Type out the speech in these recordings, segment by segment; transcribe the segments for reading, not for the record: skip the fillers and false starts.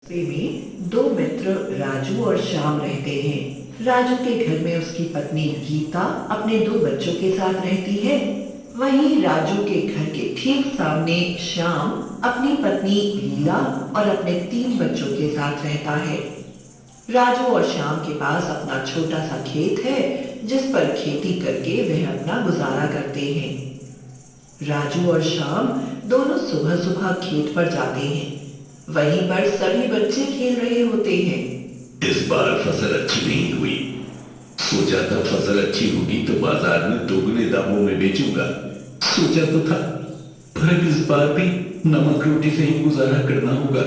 में दो मित्र राजू और श्याम रहते हैं। राजू के घर में उसकी पत्नी गीता अपने दो बच्चों के साथ रहती है। वहीं राजू के घर के ठीक सामने श्याम अपनी पत्नी लीला और अपने 3 बच्चों के साथ रहता है। राजू और श्याम के पास अपना छोटा सा खेत है जिस पर खेती करके वह अपना गुजारा करते हैं। राजू और श्याम दोनों सुबह सुबह खेत पर जाते हैं। वहीं पर सभी बच्चे खेल रहे होते हैं। इस बार फसल अच्छी नहीं हुई। सोचा था फसल अच्छी होगी तो बाजार में दोगुने दामों में बेचूंगा। सोचा तो था, पर इस बार भी नमक रोटी से ही गुजारा करना होगा।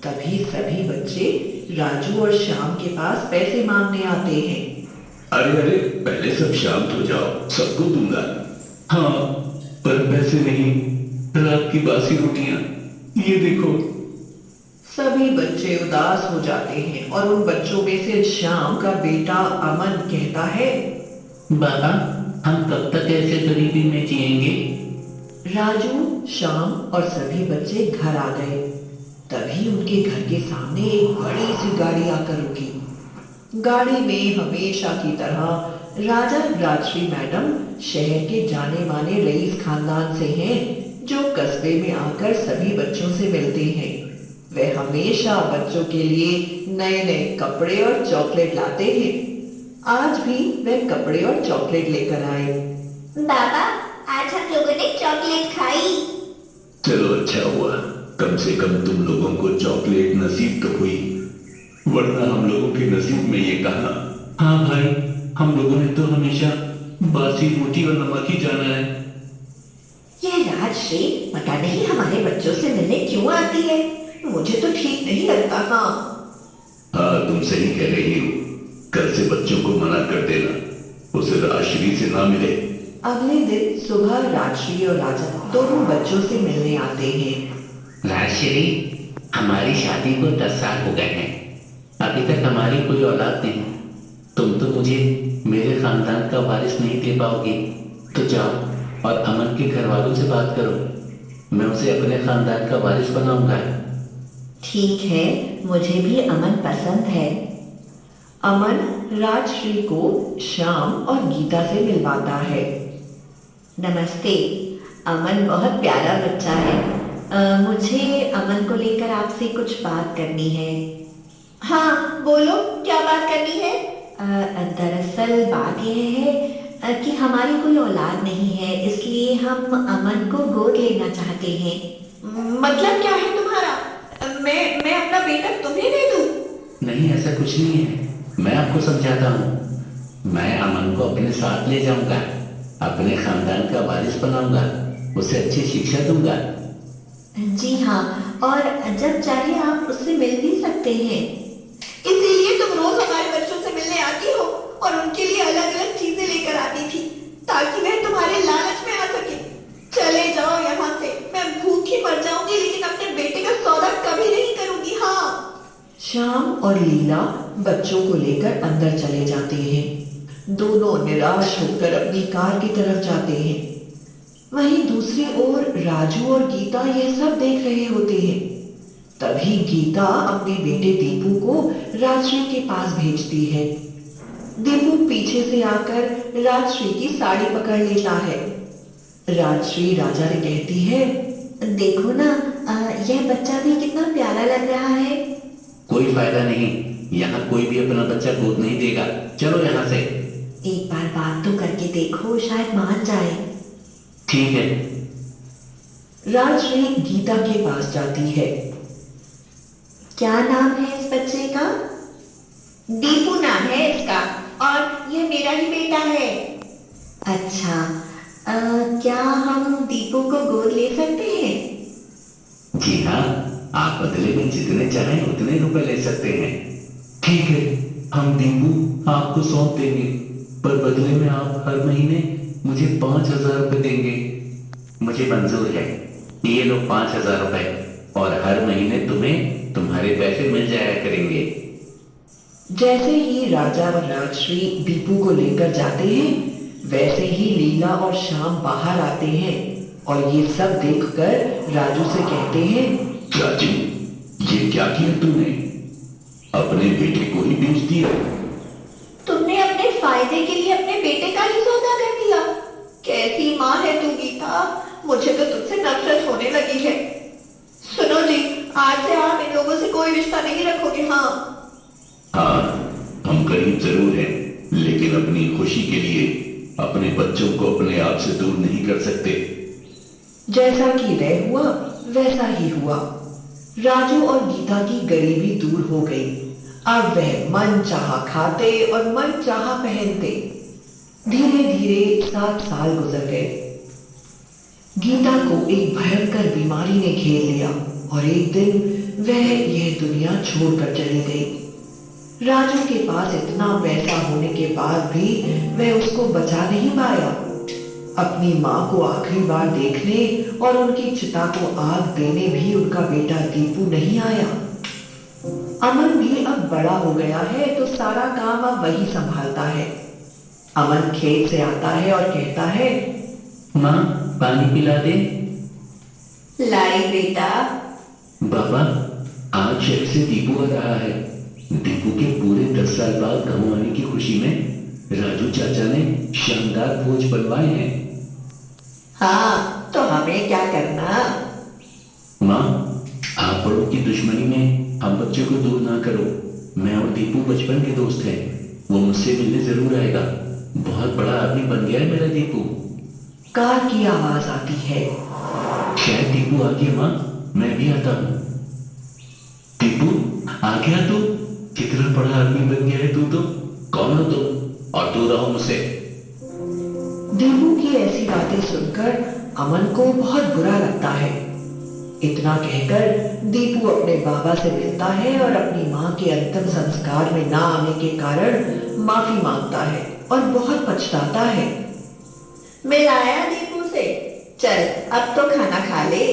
तभी सभी बच्चे राजू और श्याम के पास पैसे मांगने आते हैं। अरे अरे, पहले सब शांत हो जाओ, सबको दूंगा। हाँ, पर पैसे नहीं, रात की बासी रोटियां, ये देखो। सभी बच्चे उदास हो जाते हैं और उन बच्चों में से श्याम का बेटा अमन कहता है, बाबा, हम कब तक ऐसे गरीबी में जिएंगे? राजू, श्याम और सभी बच्चे घर आ गए। तभी उनके घर के सामने एक बड़ी सी गाड़ी आकर रुकी। गाड़ी में हमेशा की तरह राजा राजश्री मैडम शहर के जाने माने रईस खानदान से हैं, जो कस्बे में आकर सभी बच्चों से मिलते हैं। वे हमेशा बच्चों के लिए नए नए कपड़े और चॉकलेट लाते हैं। आज भी वे कपड़े और चॉकलेट लेकर आए। बाबा, आज हम लोगों ने चॉकलेट खाई। चलो अच्छा हुआ, कम से कम तुम लोगों को चॉकलेट नसीब तो हुई, वरना हम लोगों के नसीब में ये कहा। हाँ भाई, हम लोगों ने तो हमेशा बासी रोटी और नमक ही जाना है। ये राजश्री पता नहीं हमारे बच्चों से मिलने क्यों आती है। मुझे तो ठीक नहीं लगता। हाँ, तुम सही कह रही हो। कल से बच्चों को मना कर देना, उसे राजश्री से ना मिले। अगले दिन सुबह राजश्री और राजा दोनों बच्चों से मिलने आते हैं। राजश्री, हमारी शादी को 10 साल हो गए हैं, अभी तक हमारी कोई औलाद नहीं। तुम तो मुझे मेरे खानदान का वारिस नहीं दे पाओगे, तो जाओ और अमन के घर वालों से बात करो, मैं उसे अपने खानदान का वारिस बनाऊंगा। ठीक है, मुझे भी अमन पसंद है। अमन राजश्री को श्याम और गीता से मिलवाता है। नमस्ते, अमन बहुत प्यारा बच्चा है। मुझे अमन को लेकर आपसे कुछ बात करनी है। हाँ बोलो, क्या बात करनी है? दरअसल बात यह है कि हमारी कोई औलाद नहीं है, इसलिए हम अमन को गोद लेना चाहते हैं। मतलब क्या है तुम्हारा? मैं अपना बेटा तुम्हें दे दूं? नहीं, ऐसा कुछ नहीं है, मैं आपको समझाता हूँ। मैं अमन को अपने साथ ले जाऊंगा, अपने खानदान का वारिस बनाऊंगा, उसे अच्छी शिक्षा दूंगा। जी हाँ, और जब चाहे आप उससे मिल भी सकते हैं। इसीलिए तुम रोज हमारे बच्चों से मिलने आती हो और उनके लिए अलग अलग चीजें लेकर आती थी, ताकि वह तुम्हारे लालच में आ सके। चले जाओ यहाँ से, मैं भूखी मर जाऊंगी, लेकिन अपने बेटे का सौदा कभी नहीं करूंगी। हाँ। श्याम और लीला बच्चों को लेकर अंदर चले जाते हैं। दोनों निराश होकर अपनी कार की तरफ जाते हैं। वहीं दूसरी ओर राजू और गीता यह सब देख रहे होते हैं। तभी गीता अपने बेटे दीपू को राजश्री के पास भेजती है। दीपू पीछे से आकर राजश्री की साड़ी पकड़ लेता है। राजश्री राजा से कहती है, देखो ना, यह बच्चा भी कितना प्यारा लग रहा है। कोई फायदा नहीं, यहाँ कोई भी अपना बच्चा गोद नहीं देगा, चलो यहाँ से। एक बार बात तो करके देखो, शायद मान जाए। ठीक है। राजश्री गीता के पास जाती है। क्या नाम है इस बच्चे का? दीपू नाम है इसका, और यह मेरा ही बेटा है। अच्छा, क्या हम दीपू को गोद ले सकते हैं? जी हाँ, आप बदले में जितने चाहें उतने रुपए ले सकते हैं। ठीक है, हम दीपू आपको सौंप देंगे, पर बदले में आप हर महीने मुझे 5,000 रुपए देंगे। मुझे मंजूर है, ये लो 5,000 रुपए, और हर महीने तुम्हें तुम्हारे पैसे मिल जाया करेंगे। जैसे ही राजा और राजश्री दीपू को लेकर जाते हैं, वैसे ही लीला और श्याम बाहर आते हैं और ये सब देखकर राजू से कहते हैं, राजू, ये क्या किया तूने? अपने बेटे को ही बेच दिया? तुमने अपने फायदे के लिए अपने बेटे का ही सौदा कर दिया। कैसी माँ है तू गीता, मुझे तो तुझसे नफरत होने लगी है। सुनो जी, आज से आप इन लोगों से कोई रिश्ता नहीं रखोगे। हाँ हाँ, हम गरीब जरूर हैं, लेकिन अपनी खुशी के लिए अपने बच्चों को अपने आप से दूर नहीं कर सकते। जैसा कि तय हुआ वैसा ही हुआ। राजू और गीता की गरीबी दूर हो गई। अब वह मन चाहा खाते और मन चाहा पहनते। धीरे धीरे 7 साल गुजर गए। गीता को एक भयंकर बीमारी ने घेर लिया और एक दिन वह यह दुनिया छोड़कर चली गई। राजू के पास इतना पैसा होने के बाद भी वह उसको बचा नहीं पाया। अपनी माँ को आखिरी बार देखने और उनकी चिता को आग देने भी उनका बेटा दीपू नहीं आया। अमन भी अब बड़ा हो गया है तो सारा काम अब वही संभालता है। अमन खेत से आता है और कहता है, माँ पानी पिला दे। लाई बेटा। बाबा आज शहर से दीपू आ रहा है। दीपू के पूरे 10 साल बाद गाँव आने की खुशी में राजू चाचा ने शानदार भोज बनवाए हैं। हाँ तो हमें क्या करना। माँ आप बड़ों की दुश्मनी में हम बच्चों को दूर ना करो। मैं और दीपू बचपन के दोस्त हैं। वो मुझसे मिलने जरूर आएगा। बहुत बड़ा आदमी बन गया है मेरा दीपू। कार की आवाज आती है। शायद दीपू आ गया। माँ मैं भी आता हूँ। दीपू आ गया तू? कितना बड़ा आदमी बन गया है तू तो। कौन हो तुम और दूर रहो मुझसे। दीपू की ऐसी बातें सुनकर अमन को बहुत बुरा लगता है। इतना कहकर दीपू अपने बाबा से मिलता है और अपनी माँ के अंतिम संस्कार में ना आने के कारण माफी मांगता है और बहुत पछताता है। मिलाया दीपू से। चल अब तो खाना खा ले।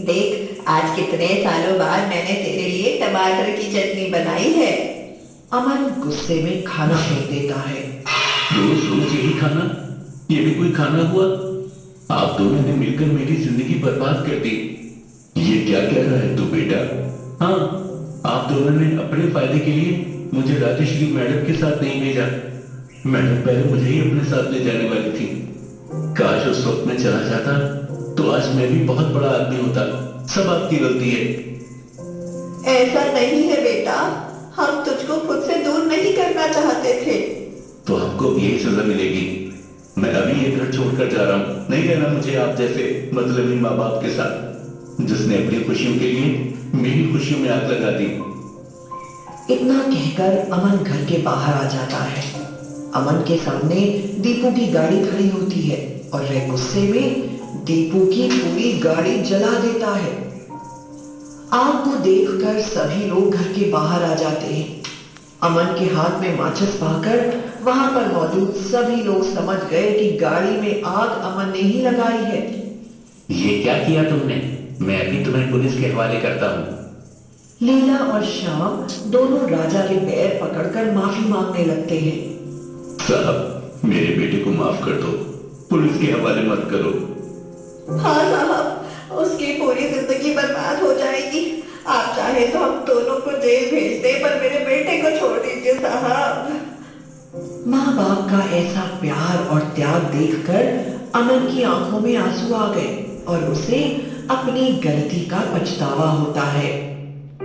देख आज कितने सालों बाद मैंने तेरे लिए टमाटर की चटनी बनाई है। अमन गुस्से में खाना फेंक देता है। रोज रोज यही खाना, ये भी कोई खाना हुआ? आप दोनों ने मिलकर मेरी जिंदगी बर्बाद कर दी। ये क्या कह रहा है तू बेटा? हाँ आप दोनों ने अपने फायदे के लिए मुझे राजेश्री मैडम के साथ नहीं भेजा। मैडम पहले मुझे ही अपने साथ ले जाने वाली थी। काश उस वक्त में चला जाता तो आज मैं भी बहुत बड़ा आदमी होता। सब आपकी गलती है। ऐसा नहीं है बेटा, हम तुझको खुद से दूर नहीं करना चाहते थे। तो आपको भी यही सजा मिलेगी। मैं अभी ये घर छोड़कर जा रहा हूँ। नहीं रहना मुझे आप जैसे मतलबी माँ बाप के साथ, जिसने अपनी खुशियों के लिए मेरी खुशियों में आग लगा दी। इतना कहकर अमन घर के बाहर आ जाता है। अमन के सामने दीपू की गाड़ी खड़ी होती है और वह गुस्से में दीपू की पूरी गाड़ी जला देता है। आग को देखकर सभी लोग घर के बाहर आ जाते हैं। अमन के हाथ में माचिस पाकर वहां पर मौजूद सभी लोग समझ गए कि गाड़ी में आग अमन ने ही लगाई है। ये क्या किया तुमने? मैं अभी तुम्हें पुलिस के हवाले करता हूँ। लीला और श्याम दोनों राजा के पैर पकड़कर माफी मांगने लगते हैं। साहब मेरे बेटे को माफ कर दो, पुलिस के हवाले मत करो। हाँ साहब, उसकी पूरी जिंदगी बर्बाद हो जाएगी। आप चाहे तो हम दोनों को जेल भेज दें, पर मेरे बेटे को छोड़ दीजिए साहब। माँ बाप का ऐसा प्यार और त्याग देखकर अमन की आंखों में आंसू आ गए और उसे अपनी गलती का पछतावा होता है।